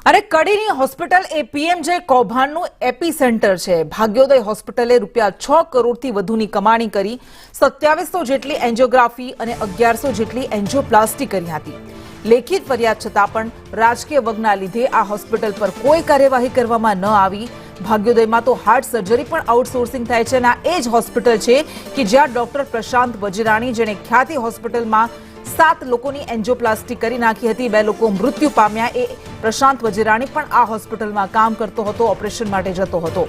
अरे कड़ीनी होस्पिटल ए पीएमजे कौभांडનું એપિસેન્ટર છે। ભાગ્યોદય હોસ્પિટલે ₹6 કરોડથી વધુની કમાણી કરી 2700 જેટલી એન્જિયોગ્રાફી અને 1100 જેટલી એન્જિયોપ્લાસ્ટી કરી હતી। લેખિત ફરિયાદ છતાં પણ રાજકીય વગના લીધે આ હોસ્પિટલ પર કોઈ કાર્યવાહી કરવામાં ન આવી। ભાગ્યોદયમાં તો હાર્ટ સર્જરી પણ આઉટસોર્સિંગ થાય છે અને આ એ જ હોસ્પિટલ છે કે જ્યાં ડોક્ટર પ્રશાંત વજીરાણી જેણે ખ્યાતિ હોસ્પિટલમાં 7 લોકોની એન્જિયોપ્લાસ્ટી કરી નાખી હતી। 2 લોકો મૃત્યુ પામ્યા। એ પ્રશાંત વજીરાણી પણ આ હોસ્પિટલમાં કામ કરતો હતો, ઓપરેશન માટે જતો હતો।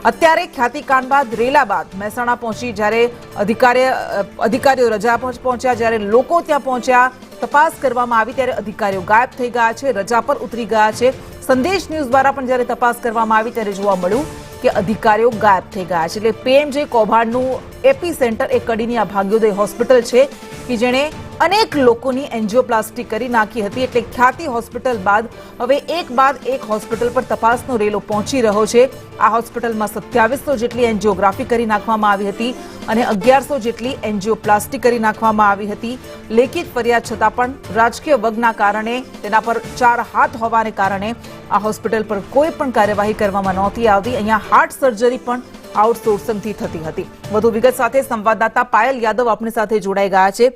અત્યારે ખ્યાતિકાંડ બાદ રેલા બાદ મહેસાણા પહોંચી જ્યારે અધિકારીઓ રજા પર પહોંચ્યા, જ્યારે લોકો ત્યાં પહોંચ્યા, તપાસ કરવામાં આવી ત્યારે અધિકારીઓ ગાયબ થઈ ગયા છે, રજા પર ઉતરી ગયા છે। સંદેશ ન્યૂઝ દ્વારા પણ જ્યારે તપાસ કરવામાં આવી ત્યારે જોવા મળ્યું કે અધિકારીઓ ગાયબ થઈ ગયા છે। એટલે પીએમજે કૌભાંડનું એપિસેન્ટર એ કડીની આ ભાગ્યોદય હોસ્પિટલ છે કે જેણે अनेक लोकोनी एंजियोप्लास्टी करी नाखी हती। एटले ख्याति होस्पिटल बाद हवे एक बाद एक होस्पिटल पर तपासनो रेलो पहोंची रह्यो छे। आ होस्पिटलमां 2700 जेटली एंजियोग्राफी करी नाखवामां आवी हती अने 1100 जेटली एंजियोप्लास्टी करी नाखवामां आवी हती। लेखित फरियाद छतां पण राजकीय वगना कारणे तेना पर 4 हाथ होवाने कारणे आ होस्पिटल पर कोई पण कार्यवाही करवामां नहोती आवती। अहींया हार्ट सर्जरी पण आउटसोर्सिंगथी थती हती। વધુ વિગત સાથે સંવાદદાતા પાયલ યાદવ આપણી સાથે જોડાઈ ગયા છે।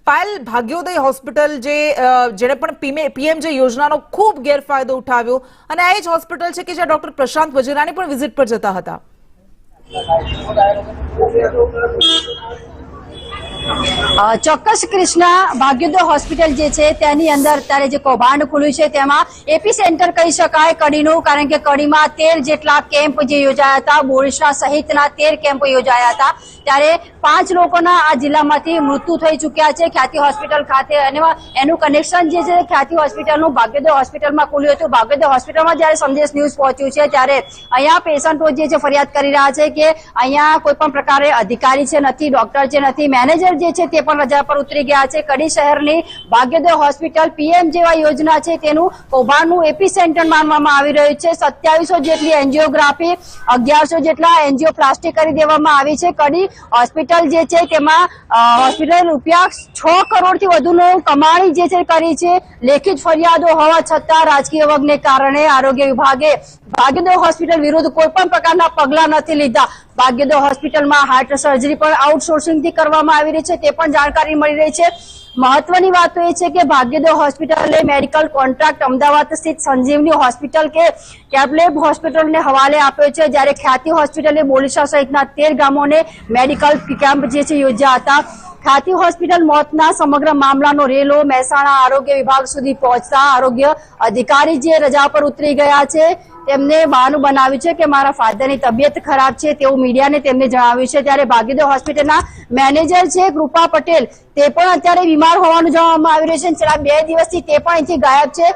पायल, भाग्योदय होस्पिटल जेने पण पीएमजे योजनानो खूब गैरफायदो उठाव्यो अने आ ज होस्पिटल छे के ज्यां डॉक्टर प्रशांत वजीराणी पण विजिट पर जता हता। ચોક્કસ કૃષ્ણા, ભાગ્યોદય હોસ્પિટલ જે છે તેની અંદર અત્યારે જે કૌભાંડ ખુલ્યું છે તેમાં એપી સેન્ટર કહી શકાય કડીનું, કારણ કે કડીમાં 13 જેટલા કેમ્પ જે યોજાયા હતા, બોરીસા સહિતના 13 કેમ્પ યોજાયા હતા। ત્યારે 5 લોકોના આ જિલ્લામાંથી મૃત્યુ થઈ ચૂક્યા છે ખ્યાતિ હોસ્પિટલ ખાતે અને એનું કનેક્શન જે છે ખ્યાતિ હોસ્પિટલનું ભાગ્યોદય હોસ્પિટલમાં ખુલ્યું હતું। ભાગ્યોદય હોસ્પિટલમાં જ્યારે સંદેશ ન્યૂઝ પહોંચ્યું છે ત્યારે અહીંયા પેશન્ટો જે છે ફરિયાદ કરી રહ્યા છે કે અહીંયા કોઈ પણ પ્રકારે અધિકારી છે નથી, ડોક્ટર છે નથી, મેનેજર જે છે તે પણ રજા પર ઉતરી ગયા છે। કડી શહેરની ભાગ્યોદય હોસ્પિટલ પીએમ જેવા યોજના છે તેનું કૌભાંડનું એપિસેન્ટર માનવામાં આવી રહ્યું છે। 2700 જેટલી એન્જિયોગ્રાફી, 1100 જેટલા એન્જિયોપ્લાસ્ટી કરી દેવામાં આવી છે। કડી હોસ્પિટલ જે છે તેમાં હોસ્પિટલ ₹6 કરોડથી વધુનો કમાણી જે છે કરી છે। લેખિત ફરિયાદો હોવા છતાં રાજકીય વગને કારણે આરોગ્ય વિભાગે ભાગ્યોદય હોસ્પિટલ વિરુદ્ધ કોઈ પણ પ્રકારના પગલા નથી લીધા। ભાગ્યોદય હોસ્પિટલમાં હાર્ટ સર્જરી પણ આઉટસોર્સિંગથી કરવામાં આવી રહી છે તે પણ જાણકારી મળી રહી છે। મહત્વની વાત તો એ છે કે ભાગ્યોદય હોસ્પિટલે મેડિકલ કોન્ટ્રાક્ટ અમદાવાદ સ્થિત સંજીવની હોસ્પિટલ કે કેપલેબ હોસ્પિટલને હવાલે આપ્યો છે, જ્યારે ખ્યાતિ હોસ્પિટલે બોલીસા સહિતના 13 ગામોને મેડિકલ કેમ્પ જે છે યોજ્યા હતા। ખ્યાતિ હોસ્પિટલ મોતના સમગ્ર મામલાનો રેલો મહેસાણા આરોગ્ય વિભાગ સુધી પહોંચતા આરોગ્ય અધિકારી જે રજા પર ઉતરી ગયા છે તેમને બહાનું બનાવ્યું છે કે મારા ફાધરની તબિયત ખરાબ છે તેવું મીડિયાને તેમને જણાવ્યું છે। ત્યારે ભાગ્યોદય હોસ્પિટલના મેનેજર છે કૃપા પટેલ તે પણ અત્યારે બીમાર હોવાનું જણાવવામાં આવી રહ્યું છે। છેલ્લા 2 દિવસથી તે પણ અહીંથી ગાયબ છે।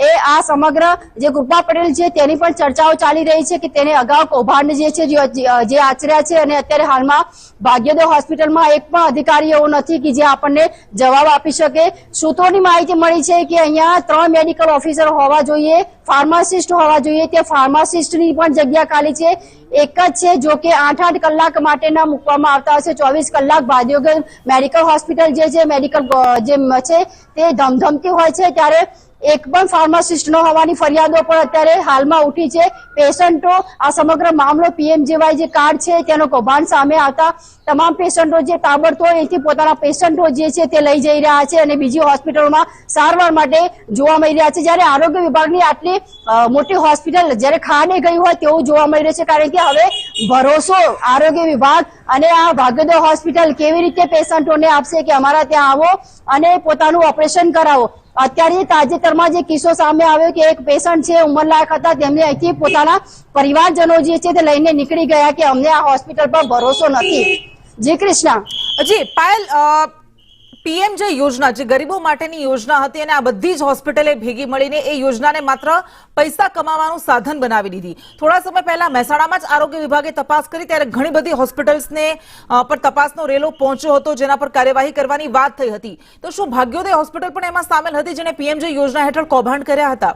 એ આ સમગ્ર જે કૃપા પટેલ છે તેની પણ ચર્ચાઓ ચાલી રહી છે કે તેને અગાઉ કૌભાંડ જે છે જે આચર્યા છે અને અત્યારે હાલમાં ભાગ્યોદય હોસ્પિટલમાં એક પણ અધિકારી એવો નથી કે જે આપણને જવાબ આપી શકે। સૂત્રોની માહિતી મળી છે કે અહીંયા 3 મેડિકલ ઓફિસર હોવા જોઈએ, ફાર્માસિસ્ટ હોવા જોઈએ, તે ફાર્માસિસ્ટની પણ જગ્યા ખાલી છે। એક જ છે જો કે 8-8 કલાક માટેના મૂકવામાં આવતા હશે। 24 કલાક ભાગ્યોદય મેડિકલ હોસ્પિટલ જે છે મેડિકલ જે છે તે ધમધમતી હોય છે, ત્યારે એક પણ ફાર્માસિસ્ટ ન હોવાની ફરિયાદો પણ અત્યારે હાલમાં ઉઠી છે। પેશન્ટો આ સમગ્ર મામલો પીએમજેવાય જે કાર્ડ છે તેનો કૌભાંડ સામે આવતા તમામ પેશન્ટો જે તાબડતોડ અહીંથી પોતાના પેશન્ટો જે છે તે લઈ જઈ રહ્યા છે અને બીજી હોસ્પિટલોમાં સારવાર માટે જોવા મળી રહ્યા છે। જ્યારે આરોગ્ય વિભાગની આટલી મોટી હોસ્પિટલ જ્યારે ખાને ગઈ હોય તેવું જોવા મળી રહ્યું છે, કારણ કે હવે ભરોસો આરોગ્ય વિભાગ અને આ ભાગ્યોદય હોસ્પિટલ કેવી રીતે પેશન્ટોને આપશે કે અમારા ત્યાં આવો અને પોતાનું ઓપરેશન કરાવો। અત્યારે તાજેતરમાં જે કિસ્સો સામે આવ્યો કે એક પેશન્ટ છે ઉંમરલાયક હતા, તેમને અહીંથી પોતાના પરિવારજનો જે છે તે લઈને નીકળી ગયા કે અમને આ હોસ્પિટલ પર ભરોસો નથી। જી કૃષ્ણા। જી પાયલ, પીએમજે યોજના જે ગરીબો માટેની યોજના હતી અને આ બધી જ હોસ્પિટલે ભેગી મળીને એ યોજનાને માત્ર પૈસા કમાવાનું સાધન બનાવી દીધી। થોડા સમય પહેલા મહેસાણામાં જ આરોગ્ય વિભાગે તપાસ કરી ત્યારે ઘણી બધી હોસ્પિટલ્સને પર તપાસનો રેલો પહોંચ્યો હતો જેના પર કાર્યવાહી કરવાની વાત થઈ હતી। તો શું ભાગ્યોદય હોસ્પિટલ પણ એમાં સામેલ હતી જેણે પીએમજે યોજના હેઠળ કૌભાંડ કર્યા હતા?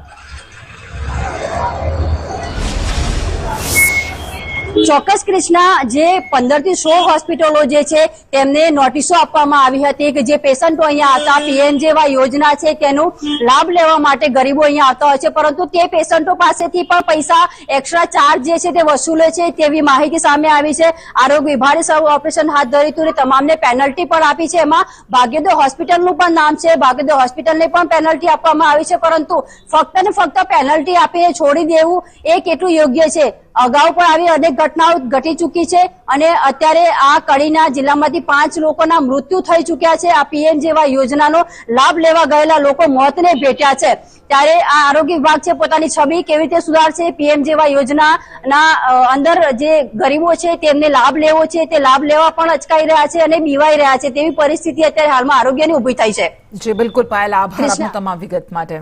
ચોક્કસ કૃષ્ણા, જે 15 થી 16 હોસ્પિટલો જે છે તેમને નોટિસો આપવામાં આવી હતી કે જે પેશન્ટો અહીંયા હતા પીએમજેવાય યોજના છે તેનું લાભ લેવા માટે ગરીબો અહીંયા આવતા હોય છે, પરંતુ તે પેશન્ટો પાસેથી પણ પૈસા એક્સ્ટ્રા ચાર્જ જે છે તે વસૂલે છે તેવી માહિતી સામે આવી છે. આરોગ્ય વિભાગે સૌ ઓપરેશન હાથ ધર્યું હતું અને તમામને પેનલ્ટી પણ આપી છે. એમાં ભાગ્યોદય હોસ્પિટલનું પણ નામ છે, ભાગ્યોદય હોસ્પિટલને પણ પેનલ્ટી આપવામાં આવી છે, પરંતુ ફક્ત ને ફક્ત પેનલ્ટી આપીને છોડી દેવું એ કેટલું યોગ્ય છે? અગાઉ પણ આવી અનેક ઘટનાઓ ઘટી ચૂકી છે અને અત્યારે આ કડીના જિલ્લામાંથી 5 લોકોના મૃત્યુ થઈ ચૂક્યા છે. આ પીએમજેવાય યોજનાનો લાભ લેવા ગયેલા લોકો મોતને ભેટ્યા છે. ત્યારે આ આરોગ્ય વિભાગ છે પોતાની છબી કેવી રીતે સુધારશે? પીએમજેવાય યોજનાના અંદર જે ગરીબો છે તેમને લાભ લેવો છે તે લાભ લેવા પણ અચકાઈ રહ્યા છે અને બીવાઈ રહ્યા છે તેવી પરિસ્થિતિ અત્યારે હાલમાં આરોગ્યની ઊભી થઈ છે. જી બિલકુલ પાયલ, આભાર આપનો તમામ વિગત માટે.